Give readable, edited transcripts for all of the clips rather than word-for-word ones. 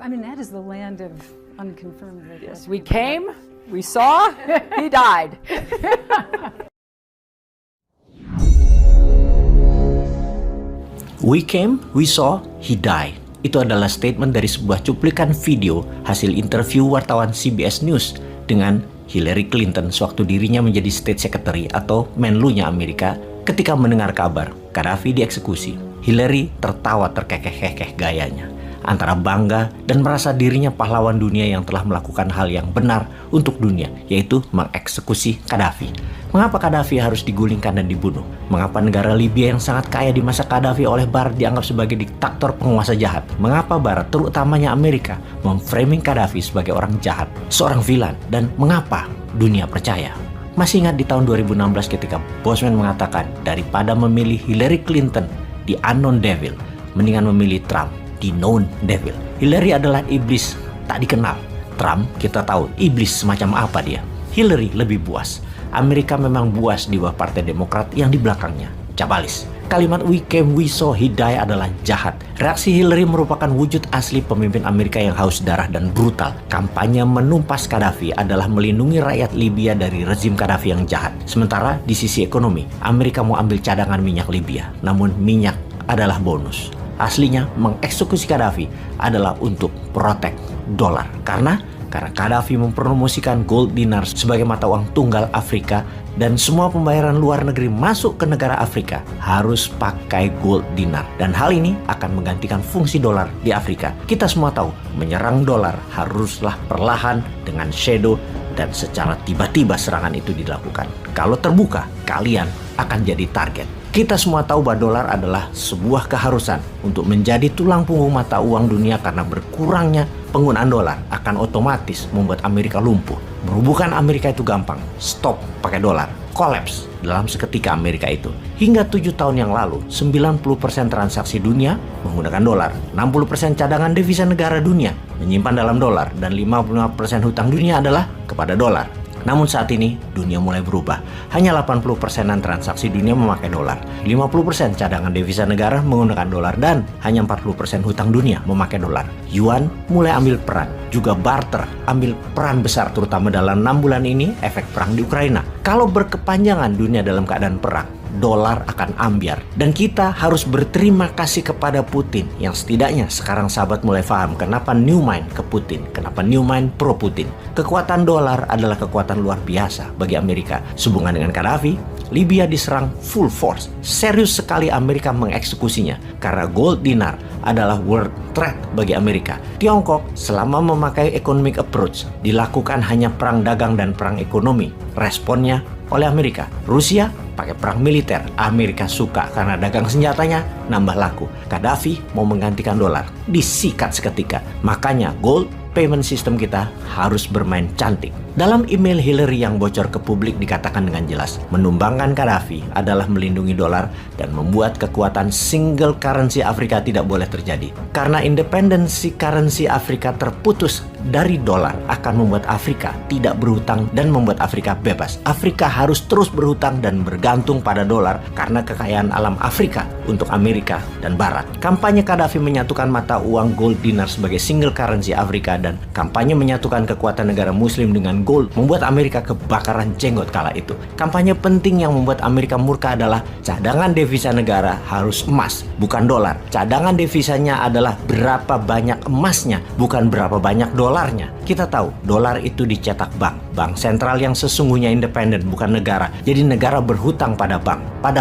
I mean, that is the land of unconfirmed reports. We came, we saw, he died. We came, we saw, he died. Itu adalah statement dari sebuah cuplikan video hasil interview wartawan CBS News dengan Hillary Clinton sewaktu dirinya menjadi State Secretary atau Menlunya Amerika ketika mendengar kabar Gaddafi dieksekusi. Hillary tertawa terkekeh-kekeh gayanya, antara bangga dan merasa dirinya pahlawan dunia yang telah melakukan hal yang benar untuk dunia, yaitu mengeksekusi Gaddafi. Mengapa Gaddafi harus digulingkan dan dibunuh? Mengapa negara Libya yang sangat kaya di masa Gaddafi oleh Barat dianggap sebagai diktator penguasa jahat? Mengapa Barat, terutamanya Amerika, memframing Gaddafi sebagai orang jahat, seorang vilan? Dan mengapa dunia percaya? Masih ingat di tahun 2016 ketika Bosman mengatakan daripada memilih Hillary Clinton, the unknown devil, mendingan memilih Trump, the known devil. Hillary adalah iblis tak dikenal. Trump kita tahu iblis semacam apa dia. Hillary lebih buas. Amerika memang buas di bawah Partai Demokrat yang di belakangnya cabalis. Kalimat we came, we saw, he die adalah jahat. Reaksi Hillary merupakan wujud asli pemimpin Amerika yang haus darah dan brutal. Kampanye menumpas Gaddafi adalah melindungi rakyat Libya dari rezim Gaddafi yang jahat. Sementara di sisi ekonomi, Amerika mau ambil cadangan minyak Libya. Namun minyak adalah bonus. Aslinya mengeksekusi Gaddafi adalah untuk protek dolar. Karena Gaddafi mempromosikan gold dinar sebagai mata uang tunggal Afrika dan semua pembayaran luar negeri masuk ke negara Afrika harus pakai gold dinar. Dan hal ini akan menggantikan fungsi dolar di Afrika. Kita semua tahu menyerang dolar haruslah perlahan dengan shadow dan secara tiba-tiba serangan itu dilakukan. Kalau terbuka, kalian akan jadi target. Kita semua tahu bahwa dolar adalah sebuah keharusan untuk menjadi tulang punggung mata uang dunia karena berkurangnya penggunaan dolar akan otomatis membuat Amerika lumpuh. Merubuhkan Amerika itu gampang. Stop pakai dolar. Collapse dalam seketika Amerika itu. Hingga 7 tahun yang lalu, 90% transaksi dunia menggunakan dolar. 60% cadangan devisa negara dunia menyimpan dalam dolar. Dan 55% hutang dunia adalah kepada dolar. Namun saat ini dunia mulai berubah. Hanya 80%-an transaksi dunia memakai dolar. 50% cadangan devisa negara menggunakan dolar dan hanya 40% hutang dunia memakai dolar. Yuan mulai ambil peran. Juga barter ambil peran besar terutama dalam 6 bulan ini efek perang di Ukraina. Kalau berkepanjangan dunia dalam keadaan perang, dolar akan ambyar. Dan kita harus berterima kasih kepada Putin yang setidaknya sekarang sahabat mulai paham kenapa new mind ke Putin, kenapa new mind pro Putin. Kekuatan dolar adalah kekuatan luar biasa bagi Amerika. Sehubungan dengan Gaddafi, Libya diserang full force. Serius sekali Amerika mengeksekusinya karena gold dinar adalah world threat bagi Amerika. Tiongkok selama memakai economic approach dilakukan hanya perang dagang dan perang ekonomi. Responnya oleh Amerika. Rusia pakai perang militer. Amerika suka karena dagang senjatanya nambah laku. Gaddafi mau menggantikan dolar. Disikat seketika. Makanya gold payment system kita harus bermain cantik. Dalam email Hillary yang bocor ke publik dikatakan dengan jelas, menumbangkan Gaddafi adalah melindungi dolar dan membuat kekuatan single currency Afrika tidak boleh terjadi. Karena independensi currency Afrika terputus dari dolar akan membuat Afrika tidak berhutang dan membuat Afrika bebas. Afrika harus terus berhutang dan bergantung pada dolar karena kekayaan alam Afrika untuk Amerika dan Barat. Kampanye Gaddafi menyatukan mata uang gold dinar sebagai single currency Afrika dan kampanye menyatukan kekuatan negara muslim dengan gold membuat Amerika kebakaran jenggot kala itu. Kampanye penting yang membuat Amerika murka adalah cadangan devisa negara harus emas, bukan dolar. Cadangan devisanya adalah berapa banyak emasnya, bukan berapa banyak dolarnya. Kita tahu dolar itu dicetak bank sentral yang sesungguhnya independen, bukan negara. Jadi negara berhutang pada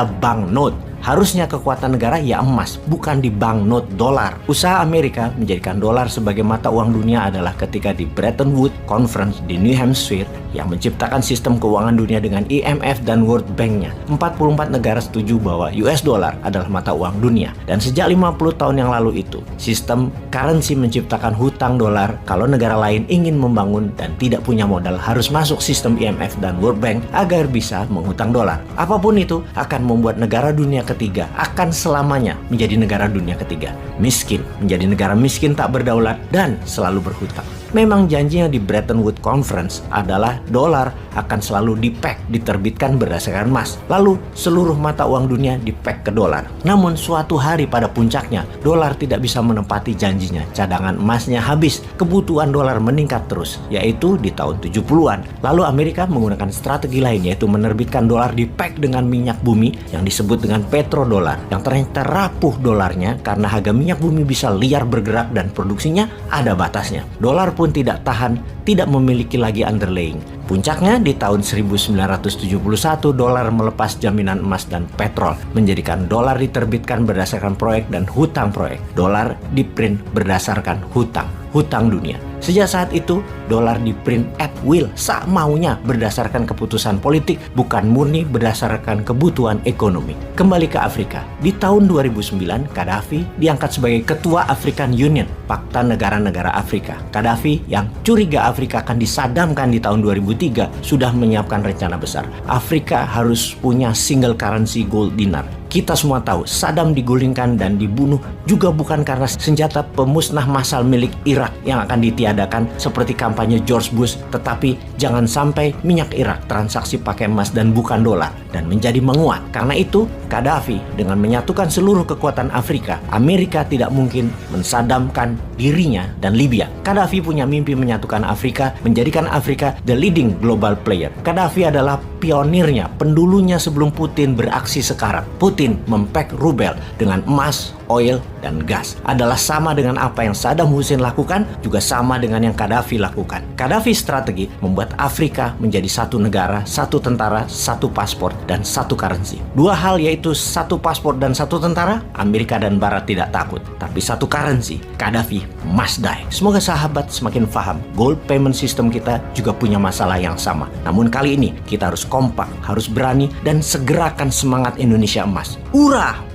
bank note. Harusnya kekuatan negara ya emas, bukan di banknote dolar. Usaha Amerika menjadikan dolar sebagai mata uang dunia adalah ketika di Bretton Woods Conference di New Hampshire yang menciptakan sistem keuangan dunia dengan IMF dan World Bank-nya. 44 negara setuju bahwa US dollar adalah mata uang dunia. Dan sejak 50 tahun yang lalu itu, sistem currency menciptakan hutang dolar. Kalau negara lain ingin membangun dan tidak punya modal, harus masuk sistem IMF dan World Bank agar bisa menghutang dolar. Apapun itu akan membuat negara dunia ketiga akan selamanya menjadi negara dunia ketiga. Miskin, menjadi negara miskin tak berdaulat dan selalu berhutang. Memang janjinya di Bretton Woods Conference adalah dolar akan selalu diterbitkan berdasarkan emas. Lalu seluruh mata uang dunia dipeg ke dolar. Namun suatu hari pada puncaknya, dolar tidak bisa menepati janjinya. Cadangan emasnya habis, kebutuhan dolar meningkat terus, yaitu di tahun 70-an. Lalu Amerika menggunakan strategi lain, yaitu menerbitkan dolar dipeg dengan minyak bumi yang disebut dengan petrodolar, yang ternyata rapuh dolarnya karena harga minyak bumi bisa liar bergerak dan produksinya ada batasnya. Dolar pun tidak tahan, tidak memiliki lagi underlying. Puncaknya di tahun 1971, dolar melepas jaminan emas dan petrol, menjadikan dolar diterbitkan berdasarkan proyek dan hutang proyek. Dolar diprint berdasarkan hutang dunia. Sejak saat itu, dolar diprint at will, maunya berdasarkan keputusan politik, bukan murni berdasarkan kebutuhan ekonomi. Kembali ke Afrika. Di tahun 2009, Gaddafi diangkat sebagai Ketua African Union, Pakta Negara-Negara Afrika. Gaddafi yang curiga Afrika akan disadamkan di tahun 2003 sudah menyiapkan rencana besar. Afrika harus punya single currency gold dinar. Kita semua tahu Saddam digulingkan dan dibunuh juga bukan karena senjata pemusnah massal milik Irak yang akan ditiadakan seperti kampanye George Bush, tetapi jangan sampai minyak Irak transaksi pakai emas dan bukan dolar dan menjadi menguat. Karena itu, Gaddafi dengan menyatukan seluruh kekuatan Afrika, Amerika tidak mungkin mensadamkan dirinya dan Libya. Gaddafi punya mimpi menyatukan Afrika, menjadikan Afrika the leading global player. Gaddafi adalah pionirnya, pendulunya sebelum Putin beraksi sekarang. Putin mempeg rubel dengan emas, oil, dan gas. Adalah sama dengan apa yang Saddam Hussein lakukan, juga sama dengan yang Gaddafi lakukan. Gaddafi strategi membuat Afrika menjadi satu negara, satu tentara, satu paspor, dan satu currency. Dua hal yaitu satu paspor dan satu tentara, Amerika dan Barat tidak takut. Tapi satu currency, Gaddafi must die. Semoga sahabat semakin paham, gold payment system kita juga punya masalah yang sama. Namun kali ini kita harus kompak, harus berani, dan segerakan semangat Indonesia emas. Hurrah!